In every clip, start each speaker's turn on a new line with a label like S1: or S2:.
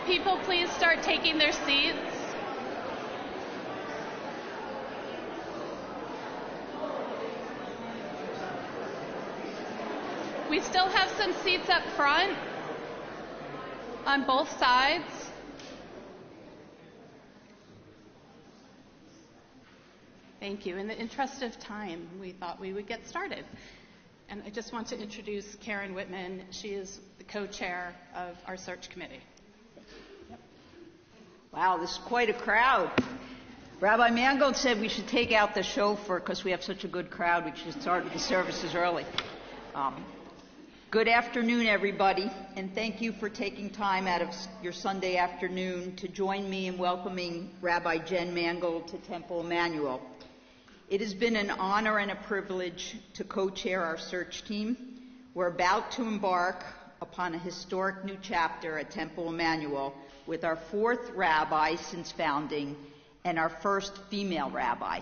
S1: people please start taking their seats? We still have some seats up front on both sides. Thank you. In the interest of time, we thought we would get started. And I just want to introduce Karen Whitman. She is the co-chair of our search committee.
S2: Wow, this is quite a crowd. Rabbi Mangold said we should take out the chauffeur because we have such a good crowd. We should start the services early. Good afternoon, everybody, and thank you for taking time out of your Sunday afternoon to join me in welcoming Rabbi Jen Mangold to Temple Emanu-El. It has been an honor and a privilege to co-chair our search team. We're about to embark upon a historic new chapter at Temple Emanu-El with our fourth rabbi since founding and our first female rabbi.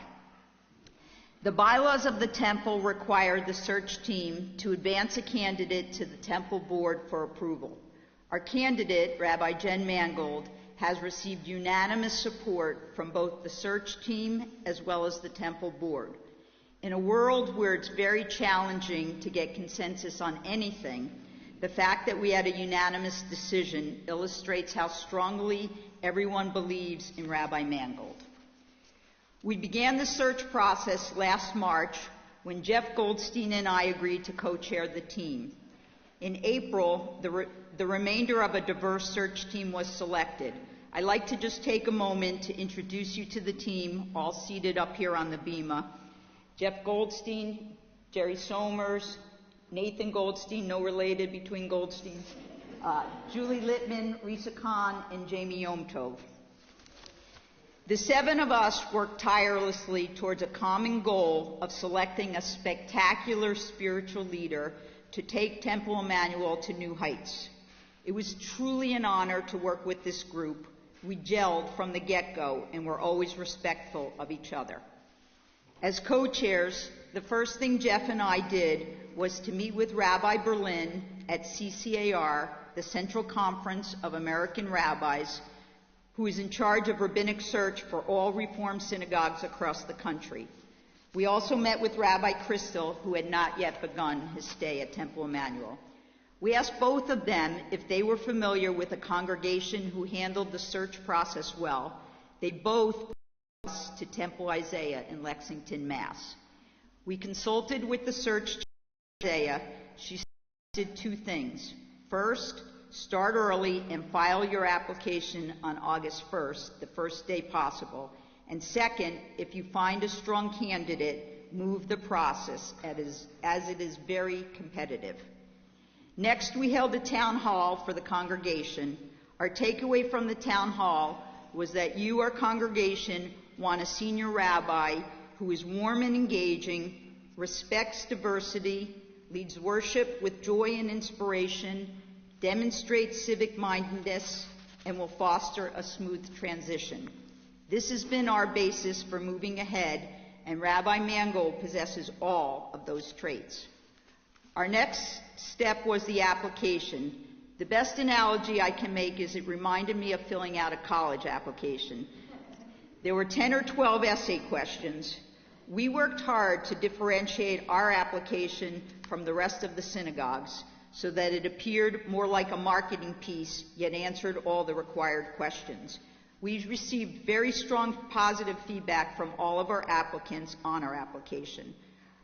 S2: The bylaws of the temple require the search team to advance a candidate to the temple board for approval. Our candidate, Rabbi Jen Mangold, has received unanimous support from both the search team as well as the temple board. In a world where it's very challenging to get consensus on anything, the fact that we had a unanimous decision illustrates how strongly everyone believes in Rabbi Mangold. We began the search process last March when Jeff Goldstein and I agreed to co-chair the team. In April, the remainder of a diverse search team was selected. I'd like to just take a moment to introduce you to the team, all seated up here on the bema. Jeff Goldstein, Jerry Somers, Nathan Goldstein, no related between Goldsteins, Julie Littman, Risa Khan, and Jamie Yom Tov. The seven of us worked tirelessly towards a common goal of selecting a spectacular spiritual leader to take Temple Emanu-El to new heights. It was truly an honor to work with this group. We gelled from the get-go and were always respectful of each other. As co-chairs, the first thing Jeff and I did was to meet with Rabbi Berlin at CCAR, the Central Conference of American Rabbis, who is in charge of rabbinic search for all Reform synagogues across the country. We also met with Rabbi Crystal, who had not yet begun his stay at Temple Emanu-El. We asked both of them if they were familiar with a congregation who handled the search process well. They both brought us to Temple Isaiah in Lexington, Mass. We consulted with the search team at Isaiah. She suggested two things. First, start early and file your application on August 1st, the first day possible. And second, if you find a strong candidate, move the process as it is very competitive. Next, we held a town hall for the congregation. Our takeaway from the town hall was that you, our congregation, want a senior rabbi who is warm and engaging, respects diversity, leads worship with joy and inspiration, demonstrates civic mindedness, and will foster a smooth transition. This has been our basis for moving ahead, and Rabbi Mangold possesses all of those traits. Our next step was the application. The best analogy I can make is it reminded me of filling out a college application. There were 10 or 12 essay questions. We worked hard to differentiate our application from the rest of the synagogues so that it appeared more like a marketing piece, yet answered all the required questions. We received very strong positive feedback from all of our applicants on our application.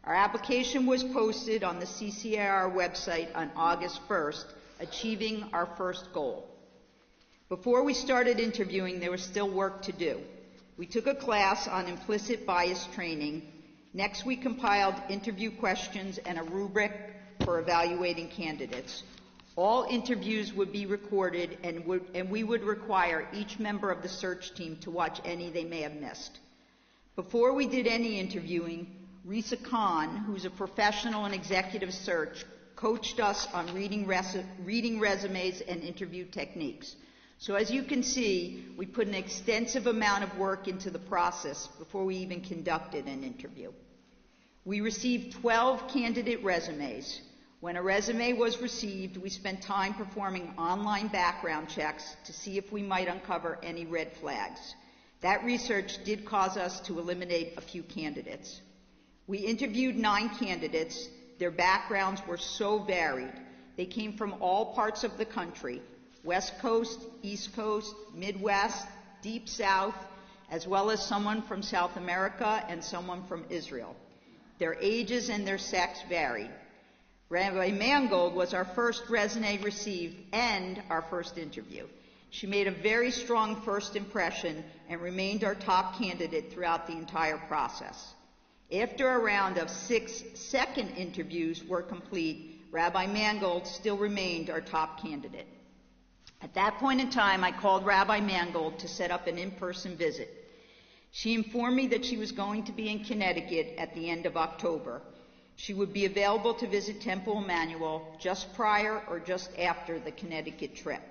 S2: Our application was posted on the CCAR website on August 1st, achieving our first goal. Before we started interviewing, there was still work to do. We took a class on implicit bias training. Next, we compiled interview questions and a rubric for evaluating candidates. All interviews would be recorded, and we would require each member of the search team to watch any they may have missed. Before we did any interviewing, Risa Khan, who's a professional in executive search, coached us on reading resumes and interview techniques. So as you can see, we put an extensive amount of work into the process before we even conducted an interview. We received 12 candidate resumes. When a resume was received, we spent time performing online background checks to see if we might uncover any red flags. That research did cause us to eliminate a few candidates. We interviewed 9 candidates. Their backgrounds were so varied. They came from all parts of the country, West Coast, East Coast, Midwest, Deep South, as well as someone from South America and someone from Israel. Their ages and their sex varied. Rabbi Mangold was our first resume received and our first interview. She made a very strong first impression and remained our top candidate throughout the entire process. After a round of 6 second interviews were complete, Rabbi Mangold still remained our top candidate. At that point in time, I called Rabbi Mangold to set up an in-person visit. She informed me that she was going to be in Connecticut at the end of October. She would be available to visit Temple Emanu-El just prior or just after the Connecticut trip.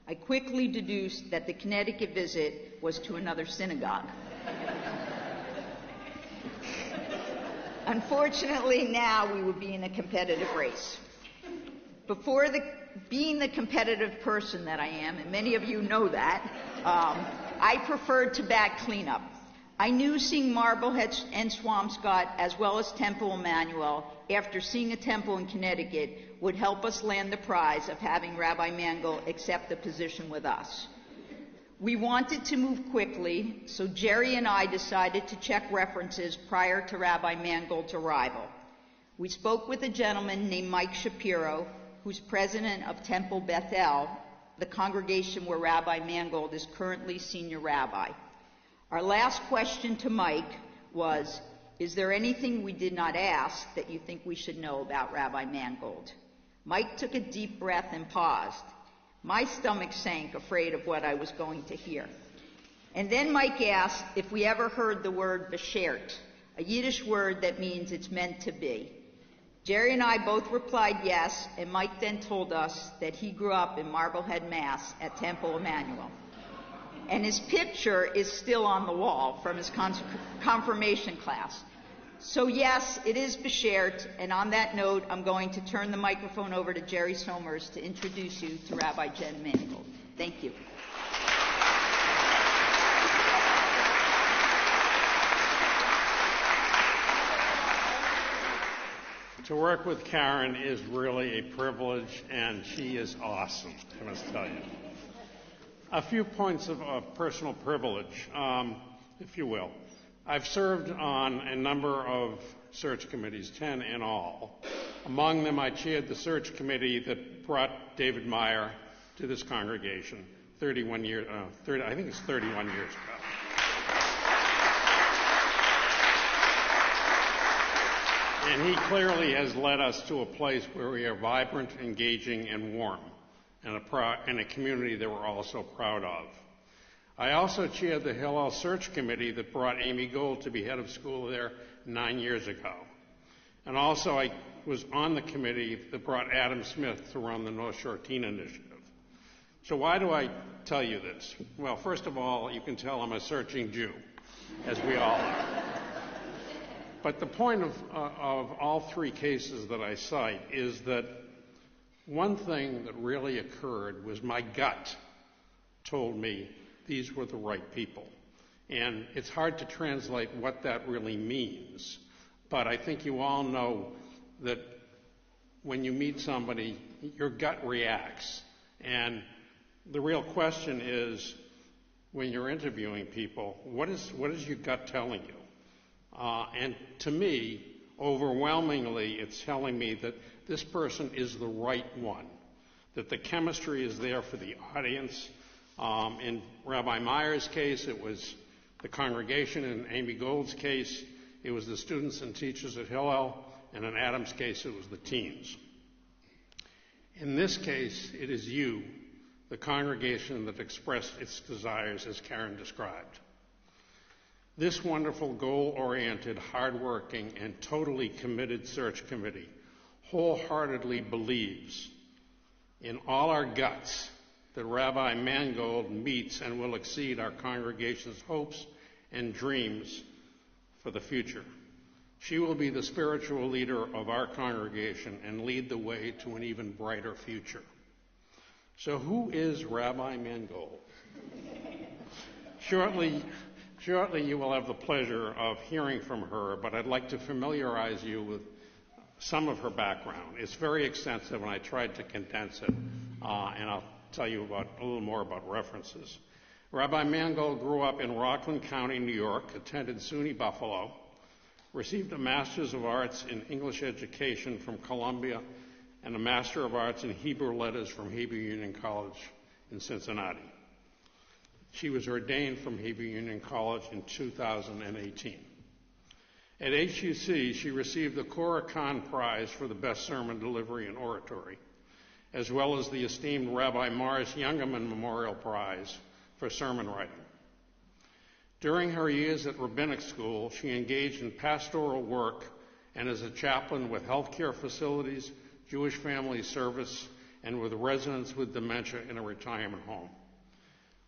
S2: I quickly deduced that the Connecticut visit was to another synagogue. Unfortunately, now we would be in a competitive race. Before being the competitive person that I am, and many of you know that, I preferred to bag cleanup. I knew seeing Marblehead and Swampscott, as well as Temple Emanu-El, after seeing a temple in Connecticut, would help us land the prize of having Rabbi Mangold accept the position with us. We wanted to move quickly, so Jerry and I decided to check references prior to Rabbi Mangold's arrival. We spoke with a gentleman named Mike Shapiro, who's president of Temple Bethel, the congregation where Rabbi Mangold is currently senior rabbi. Our last question to Mike was, is there anything we did not ask that you think we should know about Rabbi Mangold? Mike took a deep breath and paused. My stomach sank, afraid of what I was going to hear. And then Mike asked if we ever heard the word beshert, a Yiddish word that means it's meant to be. Jerry and I both replied yes, and Mike then told us that he grew up in Marblehead, Mass. At Temple Emanu-El. And his picture is still on the wall from his confirmation class. So yes, it is beshert, and on that note, I'm going to turn the microphone over to Jerry Somers to introduce you to Rabbi Jen Mangold. Thank you.
S3: To work with Karen is really a privilege, and she is awesome, I must tell you. A few points of personal privilege, if you will. I've served on a number of search committees, 10 in all. Among them, I chaired the search committee that brought David Meyer to this congregation 31 years ago. And he clearly has led us to a place where we are vibrant, engaging, and warm, and a community that we're all so proud of. I also chaired the Hillel Search Committee that brought Amy Gold to be head of school there 9 years ago. And also I was on the committee that brought Adam Smith to run the North Shore Teen Initiative. So why do I tell you this? Well, first of all, you can tell I'm a searching Jew, as we all are. But the point of all 3 cases that I cite is that one thing that really occurred was my gut told me these were the right people. And it's hard to translate what that really means. But I think you all know that when you meet somebody, your gut reacts. And the real question is, when you're interviewing people, what is your gut telling you? And to me, overwhelmingly, it's telling me that this person is the right one, that the chemistry is there for the audience. In Rabbi Meyer's case, it was the congregation. In Amy Gold's case, it was the students and teachers at Hillel. And in Adam's case, it was the teens. In this case, it is you, the congregation, that expressed its desires as Karen described. This wonderful, goal-oriented, hardworking, and totally committed search committee wholeheartedly believes in all our guts that Rabbi Mangold meets and will exceed our congregation's hopes and dreams for the future. She will be the spiritual leader of our congregation and lead the way to an even brighter future. So who is Rabbi Mangold? Shortly you will have the pleasure of hearing from her, but I'd like to familiarize you with some of her background. It's very extensive, and I tried to condense it, and I'll tell you a little more about references. Rabbi Mangold grew up in Rockland County, New York, attended SUNY Buffalo, received a Master's of Arts in English Education from Columbia, and a Master of Arts in Hebrew Letters from Hebrew Union College in Cincinnati. She was ordained from Hebrew Union College in 2018. At HUC, she received the Cora Khan Prize for the Best Sermon Delivery and Oratory, as well as the esteemed Rabbi Morris Youngerman Memorial Prize for sermon writing. During her years at rabbinic school, she engaged in pastoral work and as a chaplain with healthcare facilities, Jewish family service, and with residents with dementia in a retirement home.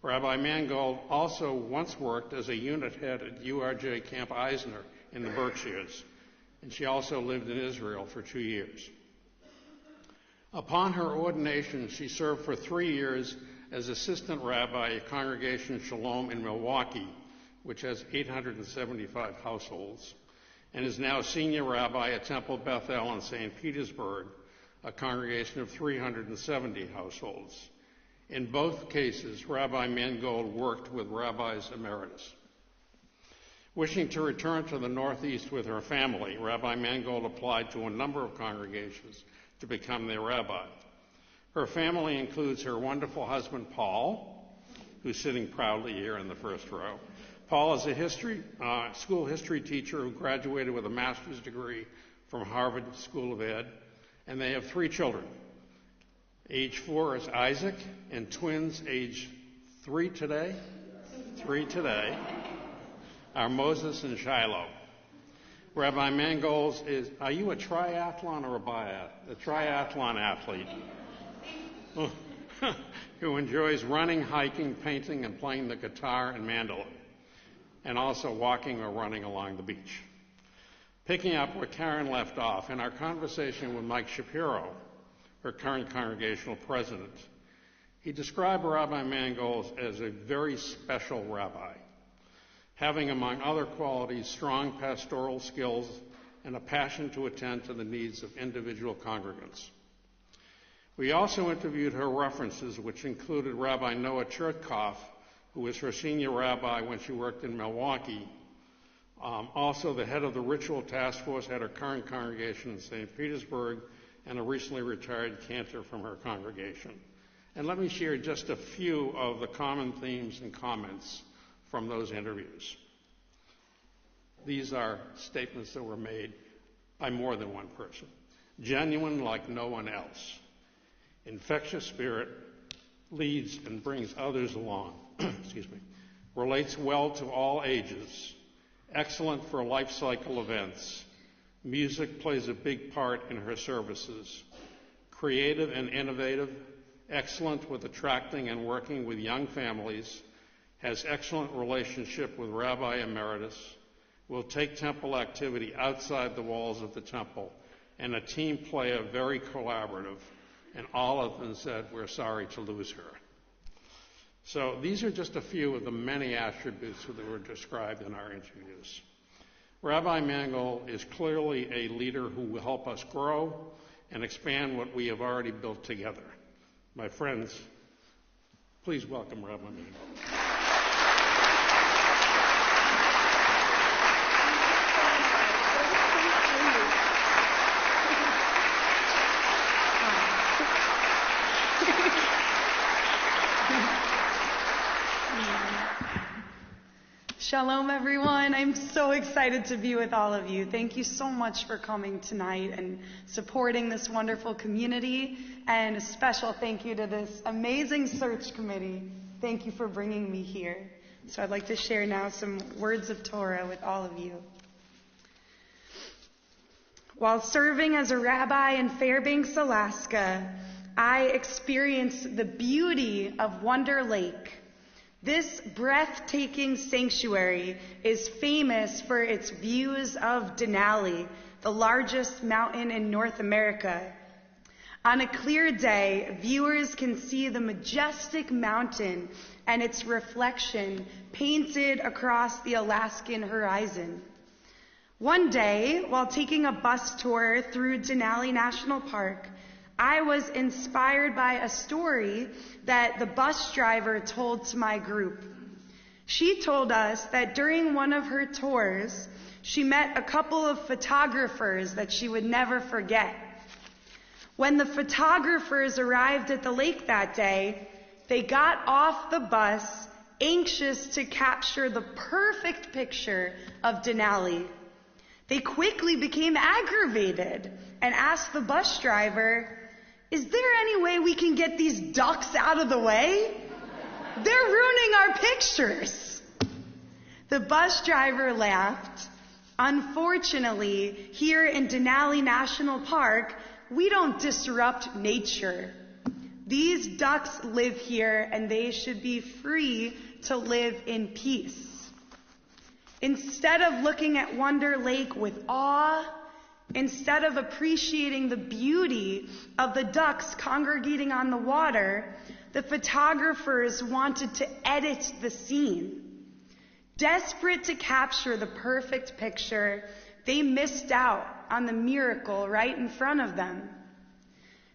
S3: Rabbi Mangold also once worked as a unit head at URJ Camp Eisner in the Berkshires, and she also lived in Israel for 2 years. Upon her ordination, she served for 3 years as assistant rabbi at Congregation Shalom in Milwaukee, which has 875 households, and is now senior rabbi at Temple Beth El in St. Petersburg, a congregation of 370 households. In both cases, Rabbi Mangold worked with rabbis emeritus. Wishing to return to the Northeast with her family, Rabbi Mangold applied to a number of congregations to become their rabbi. Her family includes her wonderful husband, Paul, who's sitting proudly here in the first row. Paul is a school history teacher who graduated with a master's degree from Harvard School of Ed, and they have 3 children. Age 4 is Isaac, and twins age 3 today are Moses and Shiloh. Rabbi Mangold are you a triathlon or a triathlon athlete? Who enjoys running, hiking, painting, and playing the guitar and mandolin, and also walking or running along the beach. Picking up where Karen left off, in our conversation with Mike Shapiro, her current congregational president, he described Rabbi Mangold as a very special rabbi, having, among other qualities, strong pastoral skills and a passion to attend to the needs of individual congregants. We also interviewed her references, which included Rabbi Noah Chertkov, who was her senior rabbi when she worked in Milwaukee, also the head of the Ritual Task Force at her current congregation in St. Petersburg, and a recently retired cantor from her congregation. And let me share just a few of the common themes and comments from those interviews. These are statements that were made by more than one person. Genuine like no one else. Infectious spirit, leads and brings others along. Excuse me. Relates well to all ages. Excellent for life cycle events. Music plays a big part in her services. Creative and innovative. Excellent with attracting and working with young families. Has excellent relationship with Rabbi Emeritus. Will take temple activity outside the walls of the temple. And a team player, very collaborative. And all of them said, we're sorry to lose her. So these are just a few of the many attributes that were described in our interviews. Rabbi Mangold is clearly a leader who will help us grow and expand what we have already built together. My friends, please welcome Rabbi Mangold.
S4: Shalom, everyone. I'm so excited to be with all of you. Thank you so much for coming tonight and supporting this wonderful community. And a special thank you to this amazing search committee. Thank you for bringing me here. So I'd like to share now some words of Torah with all of you. While serving as a rabbi in Fairbanks, Alaska, I experienced the beauty of Wonder Lake, This breathtaking sanctuary is famous for its views of Denali, the largest mountain in North America. On a clear day, viewers can see the majestic mountain and its reflection painted across the Alaskan horizon. One day, while taking a bus tour through Denali National Park, I was inspired by a story that the bus driver told to my group. She told us that during one of her tours, she met a couple of photographers that she would never forget. When the photographers arrived at the lake that day, they got off the bus, anxious to capture the perfect picture of Denali. They quickly became aggravated and asked the bus driver, "Is there any way we can get these ducks out of the way? They're ruining our pictures." The bus driver laughed. Unfortunately, here in Denali National Park, we don't disrupt nature. These ducks live here and they should be free to live in peace. Instead of looking at Wonder Lake with awe, instead of appreciating the beauty of the ducks congregating on the water, the photographers wanted to edit the scene. Desperate to capture the perfect picture, they missed out on the miracle right in front of them.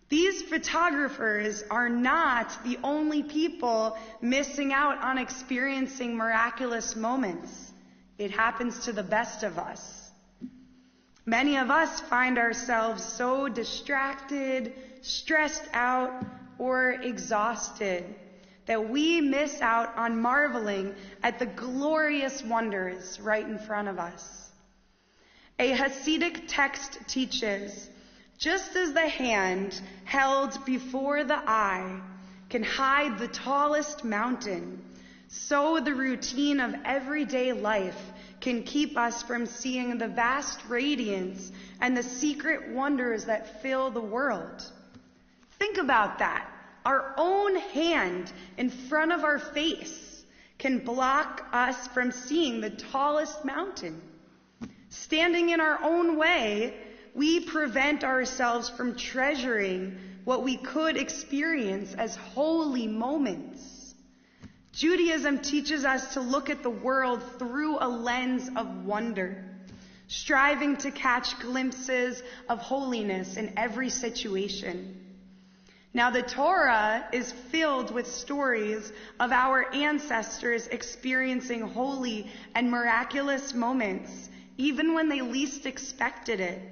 S4: These photographers are not the only people missing out on experiencing miraculous moments. It happens to the best of us. Many of us find ourselves so distracted, stressed out, or exhausted that we miss out on marveling at the glorious wonders right in front of us. A Hasidic text teaches, just as the hand held before the eye can hide the tallest mountain, so the routine of everyday life can keep us from seeing the vast radiance and the secret wonders that fill the world. Think about that. Our own hand in front of our face can block us from seeing the tallest mountain. Standing in our own way, we prevent ourselves from treasuring what we could experience as holy moments. Judaism teaches us to look at the world through a lens of wonder, striving to catch glimpses of holiness in every situation. Now, the Torah is filled with stories of our ancestors experiencing holy and miraculous moments, even when they least expected it.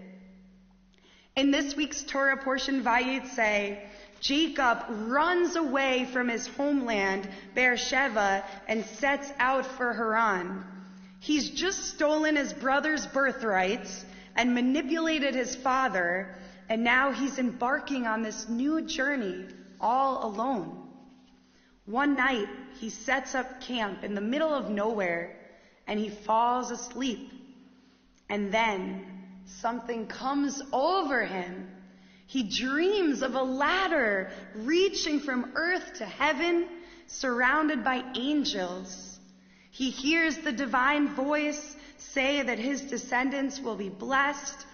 S4: In this week's Torah portion, Vayetze, Jacob runs away from his homeland, Beersheba, and sets out for Haran. He's just stolen his brother's birthrights and manipulated his father, and now he's embarking on this new journey all alone. One night, he sets up camp in the middle of nowhere, and he falls asleep. And then something comes over him. He dreams of a ladder reaching from earth to heaven, surrounded by angels. He hears the divine voice say that his descendants will be blessed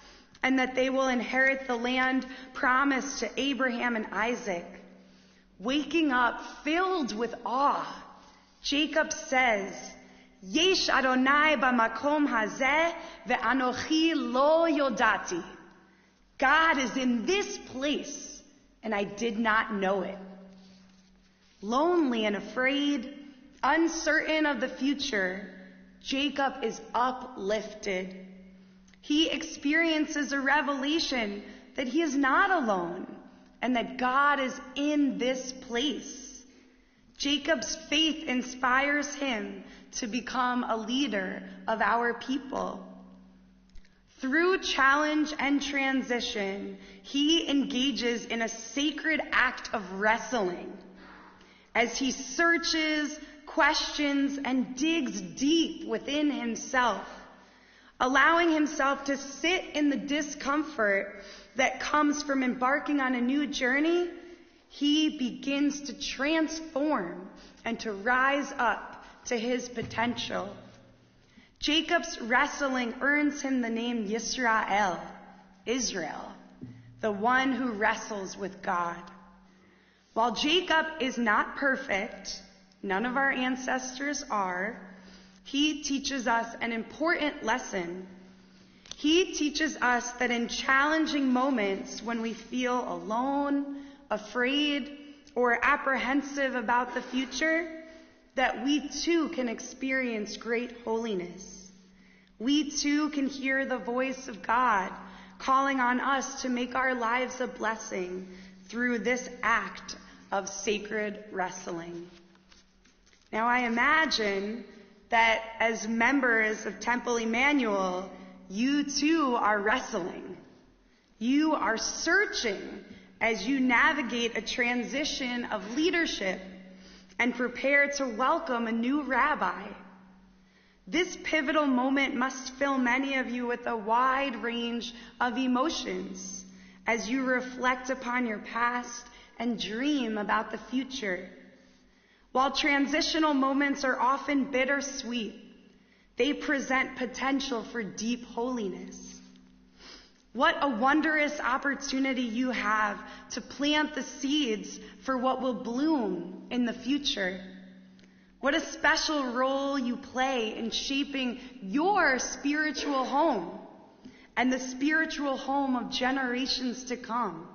S4: and that they will inherit the land promised to Abraham and Isaac. Waking up filled with awe, Jacob says, "Yesh Adonai b'makom hazeh ve'anochi lo yodati." God is in this place, and I did not know it. Lonely and afraid, uncertain of the future, Jacob is uplifted. He experiences a revelation that he is not alone and that God is in this place. Jacob's faith inspires him to become a leader of our people. Through challenge and transition, he engages in a sacred act of wrestling as he searches, questions, and digs deep within himself, allowing himself to sit in the discomfort that comes from embarking on a new journey. He begins to transform and to rise up to his potential. Jacob's wrestling earns him the name Yisrael, Israel, the one who wrestles with God. While Jacob is not perfect, none of our ancestors are, he teaches us an important lesson. He teaches us that in challenging moments when we feel alone, afraid, or apprehensive about the future, that we too can experience great holiness. We too can hear the voice of God calling on us to make our lives a blessing through this act of sacred wrestling. Now I imagine that as members of Temple Emanu-El, you too are wrestling. You are searching as you navigate a transition of leadership and prepare to welcome a new rabbi. This pivotal moment must fill many of you with a wide range of emotions as you reflect upon your past and dream about the future. While transitional moments are often bittersweet, they present potential for deep holiness. What a wondrous opportunity you have to plant the seeds for what will bloom in the future. What a special role you play in shaping your spiritual home and the spiritual home of generations to come.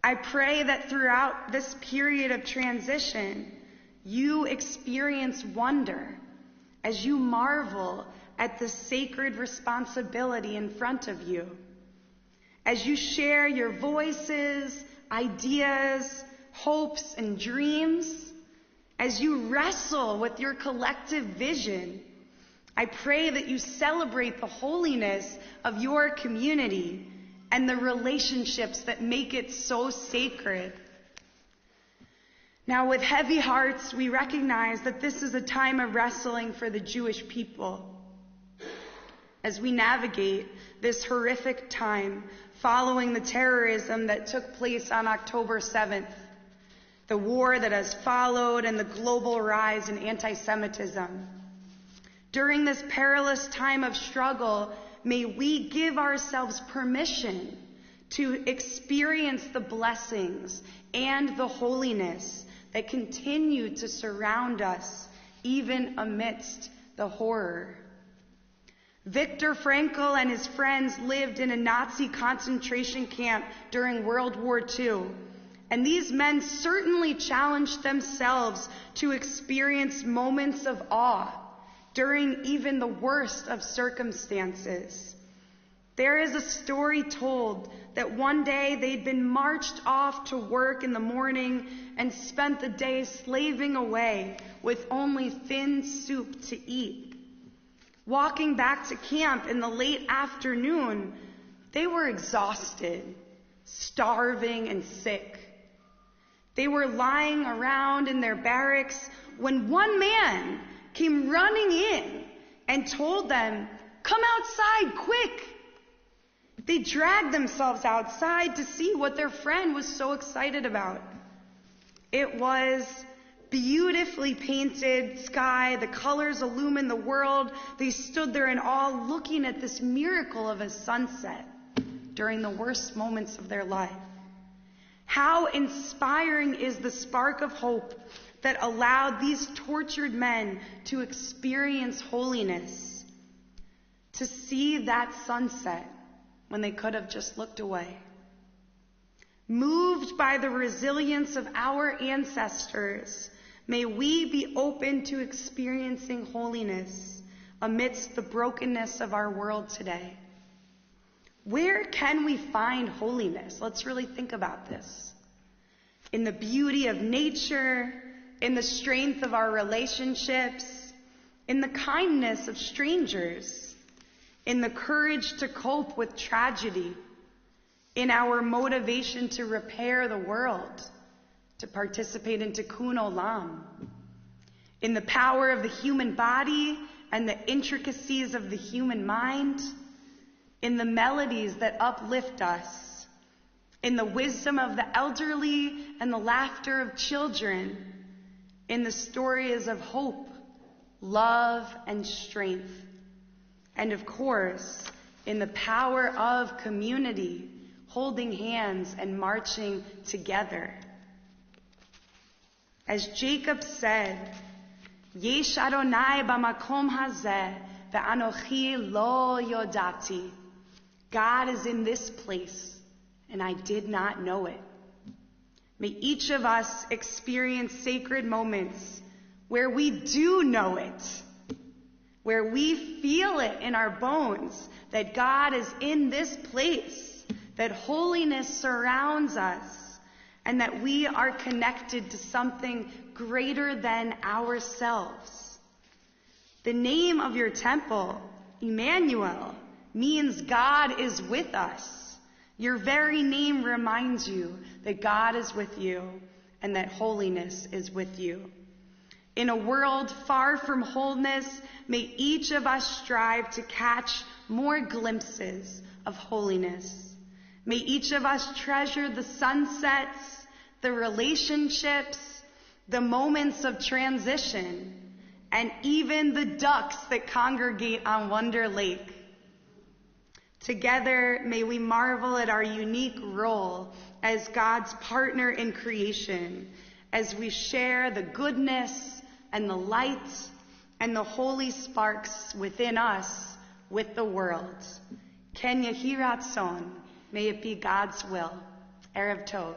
S4: I pray that throughout this period of transition, you experience wonder as you marvel at the sacred responsibility in front of you. As you share your voices, ideas, hopes, and dreams, as you wrestle with your collective vision, I pray that you celebrate the holiness of your community and the relationships that make it so sacred. Now, with heavy hearts, we recognize that this is a time of wrestling for the Jewish people. As we navigate this horrific time following the terrorism that took place on October 7th, the war that has followed, and the global rise in anti-Semitism. During this perilous time of struggle, may we give ourselves permission to experience the blessings and the holiness that continue to surround us, even amidst the horror. Viktor Frankl and his friends lived in a Nazi concentration camp during World War II, and these men certainly challenged themselves to experience moments of awe during even the worst of circumstances. There is a story told that one day they'd been marched off to work in the morning and spent the day slaving away with only thin soup to eat. Walking back to camp in the late afternoon, they were exhausted, starving, and sick. They were lying around in their barracks when one man came running in and told them, "Come outside, quick!" They dragged themselves outside to see what their friend was so excited about. It was beautifully painted sky. The colors illumined the world. They stood there in awe, looking at this miracle of a sunset during the worst moments of their life. How inspiring is the spark of hope that allowed these tortured men to experience holiness, to see that sunset when they could have just looked away. Moved by the resilience of our ancestors, may we be open to experiencing holiness amidst the brokenness of our world today. Where can we find holiness? Let's really think about this. In the beauty of nature, in the strength of our relationships, in the kindness of strangers, in the courage to cope with tragedy, in our motivation to repair the world, to participate in Tikkun Olam, in the power of the human body and the intricacies of the human mind, in the melodies that uplift us, in the wisdom of the elderly and the laughter of children, in the stories of hope, love, and strength. And of course, in the power of community, holding hands and marching together. As Jacob said, Yesh Adonai b'makom hazeh ve'anochi lo yodati. God is in this place, and I did not know it. May each of us experience sacred moments where we do know it, where we feel it in our bones that God is in this place, that holiness surrounds us, and that we are connected to something greater than ourselves. The name of your temple, Emanu-El, means God is with us. Your very name reminds you that God is with you and that holiness is with you. In a world far from wholeness, may each of us strive to catch more glimpses of holiness. May each of us treasure the sunsets, the relationships, the moments of transition, and even the ducks that congregate on Wonder Lake. Together, may we marvel at our unique role as God's partner in creation, as we share the goodness and the light and the holy sparks within us with the world. Ken Yehi Ratzon, may it be God's will. Erev Tov.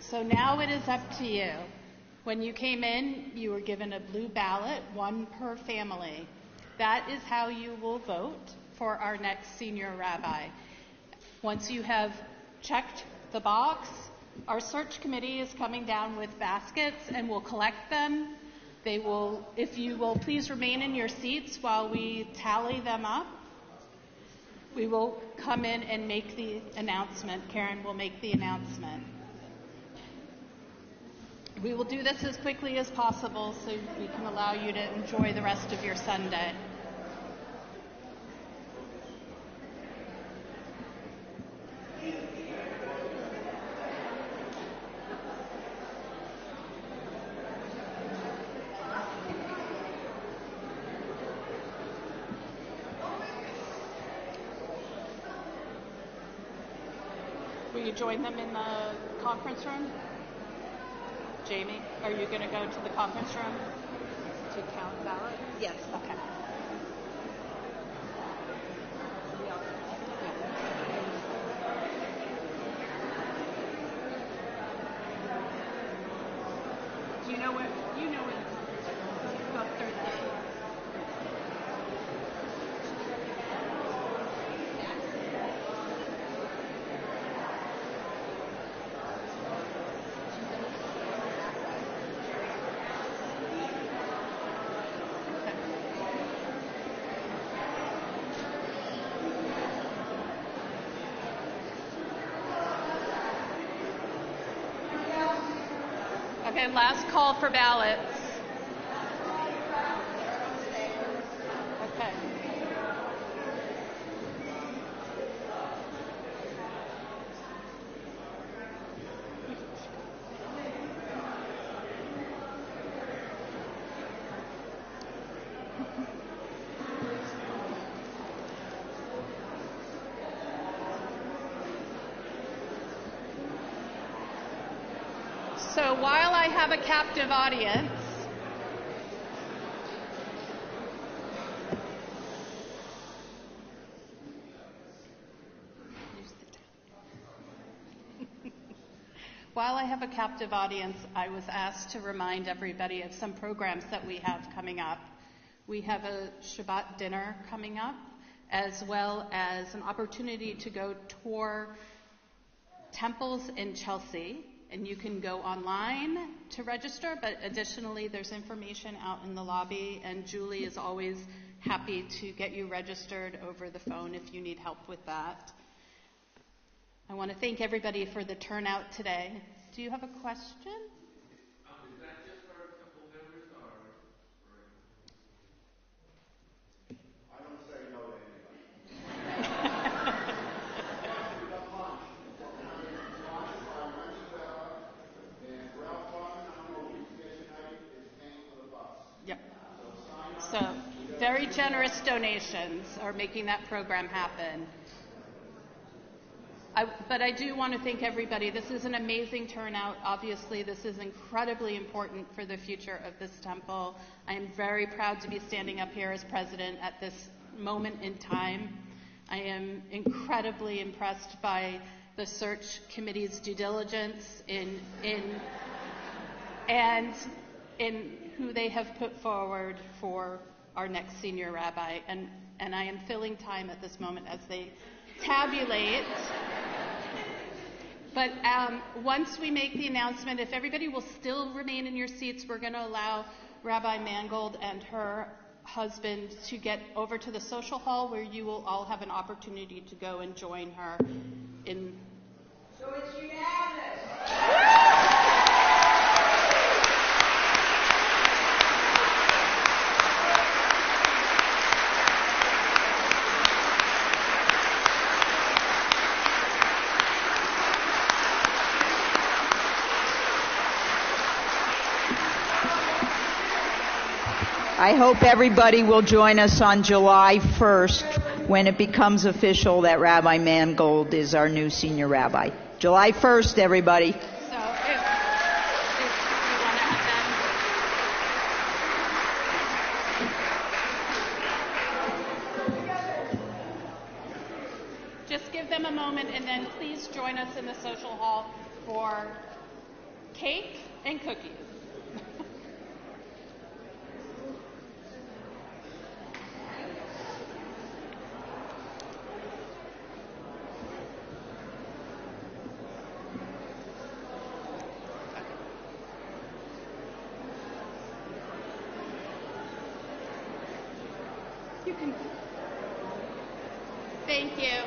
S1: So now it is up to you. When you came in, you were given a blue ballot, one per family. That is how you will vote for our next senior rabbi. Once you have checked the box, our search committee is coming down with baskets and will collect them. If you will please remain in your seats while we tally them up, we will come in and make the announcement. Karen will make the announcement. We will do this as quickly as possible so we can allow you to enjoy the rest of your Sunday. Will you join them in the conference room? Jamie, are you going to go to the conference room to count ballots? Yes. Okay. Do you know what? You know it. Go third floor. Okay, last call for ballots. Okay. So while I have a captive audience, I was asked to remind everybody of some programs that we have coming up. We have a Shabbat dinner coming up, as well as an opportunity to go tour temples in Chelsea and you can go online to register, but additionally there's information out in the lobby, and Julie is always happy to get you registered over the phone if you need help with that. I want to thank everybody for the turnout today. Do you have a question?
S5: Is that just for simple members or? I don't say no to anybody.
S1: Yep. So very generous donations are making that program happen. But I do want to thank everybody. This is an amazing turnout. Obviously, this is incredibly important for the future of this temple. I am very proud to be standing up here as president at this moment in time. I am incredibly impressed by the search committee's due diligence in who they have put forward for our next senior rabbi. And I am filling time at this moment as they tabulate. But once we make the announcement, if everybody will still remain in your seats, we're going to allow Rabbi Mangold and her husband to get over to the social hall, where you will all have an opportunity to go and join her in.
S2: So it's unanimous. I hope everybody will join us on July 1st when it becomes official that Rabbi Mangold is our new senior rabbi. July 1st, everybody.
S1: So if you want to have them, just give them a moment, and then please join us in the social hall for cake and cookies. You can. Thank you.